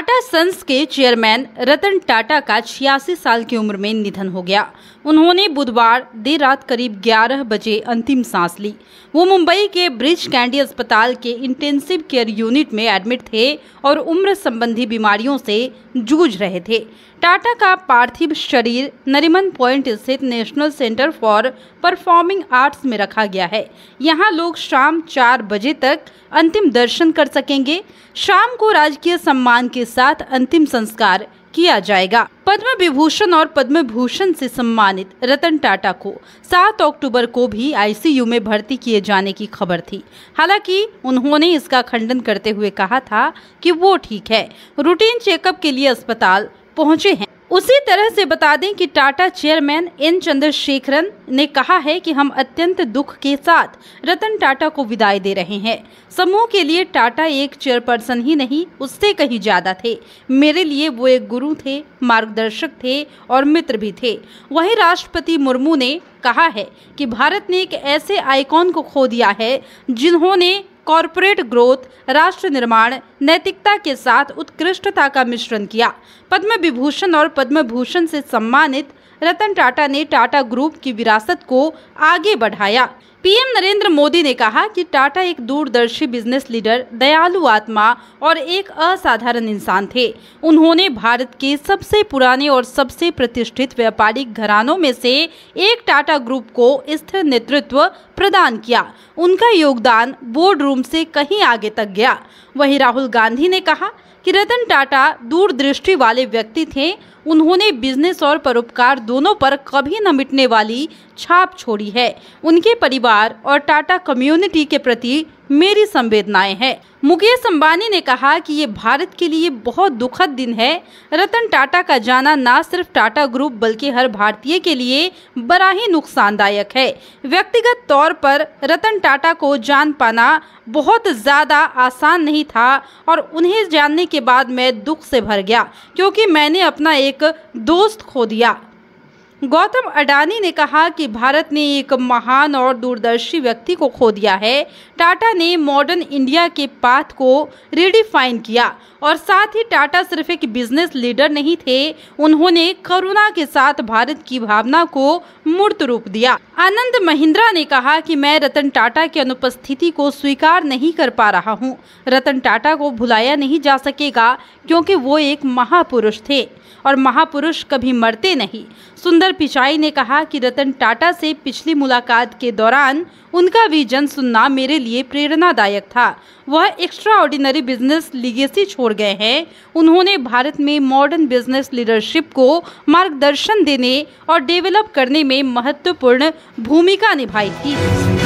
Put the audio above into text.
Tata sons के chairman Ratan Tata का 86 साल की उम्र में निधन हो गया। उन्होंने बुधवार देर रात करीब 11 बजे अंतिम सांस ली। वो मुंबई के ब्रीच कैंडी अस्पताल के इंटेंसिव केयर यूनिट में एडमिट थे और उम्र संबंधी बीमारियों से जूझ रहे थे। टाटा का पार्थिव शरीर नरीमन पॉइंट स्थित national centre for performing arts में रखा गया है। यहाँ लोग शाम 4 बजे तक अंतिम दर्शन कर सकेंगे। शाम को राजकीय सम्मान के साथ अंतिम संस्कार किया जाएगा। पद्म विभूषण और पद्म भूषण से सम्मानित रतन टाटा को 7 अक्टूबर को भी आईसीयू में भर्ती किए जाने की खबर थी। हालांकि उन्होंने इसका खंडन करते हुए कहा था कि वो ठीक है, रूटीन चेकअप के लिए अस्पताल पहुंचे हैं। उसी तरह से बता दें कि टाटा चेयरमैन एन चंद्रशेखरन ने कहा है कि हम अत्यंत दुख के साथ रतन टाटा को विदाई दे रहे हैं। समूह के लिए टाटा एक चेयरपर्सन ही नहीं, उससे कहीं ज्यादा थे। मेरे लिए वो एक गुरु थे, मार्गदर्शक थे और मित्र भी थे। वहीं राष्ट्रपति मुर्मू ने कहा है कि भारत ने एक ऐसे आइकॉन को खो दिया है जिन्होंने कॉर्पोरेट ग्रोथ, राष्ट्र निर्माण, नैतिकता के साथ उत्कृष्टता का मिश्रण किया। पद्म विभूषण और पद्म भूषण से सम्मानित रतन टाटा ने टाटा ग्रुप की विरासत को आगे बढ़ाया। पीएम नरेंद्र मोदी ने कहा कि टाटा एक दूरदर्शी बिजनेस लीडर, दयालु आत्मा और एक असाधारण इंसान थे। उन्होंने भारत के सबसे पुराने और सबसे प्रतिष्ठित व्यापारिक घरानों में से एक टाटा ग्रुप को स्थिर नेतृत्व प्रदान किया। उनका योगदान बोर्ड रूम से कहीं आगे तक गया। वहीं राहुल गांधी ने कहा कि रतन टाटा दूरदृष्टि वाले व्यक्ति थे। उन्होंने बिजनेस और परोपकार दोनों पर कभी न मिटने वाली छाप छोड़ी है। उनके परिवार और टाटा कम्युनिटी के प्रति मेरी संवेदनाएं हैं। मुकेश अंबानी ने कहा कि ये भारत के लिए बहुत दुखद दिन है। रतन टाटा का जाना ना सिर्फ टाटा ग्रुप बल्कि हर भारतीय के लिए बड़ा ही नुकसानदायक है। व्यक्तिगत तौर पर रतन टाटा को जान पाना बहुत ज़्यादा आसान नहीं था और उन्हें जानने के बाद मैं दुख से भर गया क्योंकि मैंने अपना एक दोस्त खो दिया। गौतम अडानी ने कहा कि भारत ने एक महान और दूरदर्शी व्यक्ति को खो दिया है। टाटा ने मॉडर्न इंडिया के पाथ को रिडिफाइन किया और साथ ही टाटा सिर्फ एक बिजनेस लीडर नहीं थे, उन्होंने करुणा के साथ भारत की भावना को मूर्त रूप दिया। आनंद महिंद्रा ने कहा कि मैं रतन टाटा की अनुपस्थिति को स्वीकार नहीं कर पा रहा हूं। रतन टाटा को भुलाया नहीं जा सकेगा क्योंकि वो एक महापुरुष थे और महापुरुष कभी मरते नहीं। सुंदर पिचाई ने कहा कि रतन टाटा से पिछली मुलाकात के दौरान उनका विजन सुनना मेरे लिए प्रेरणादायक था। वह एक्स्ट्राऑर्डिनरी बिजनेस लीगेसी छोड़ गए हैं। उन्होंने भारत में मॉडर्न बिजनेस लीडरशिप को मार्गदर्शन देने और डेवलप करने में महत्वपूर्ण भूमिका निभाई थी।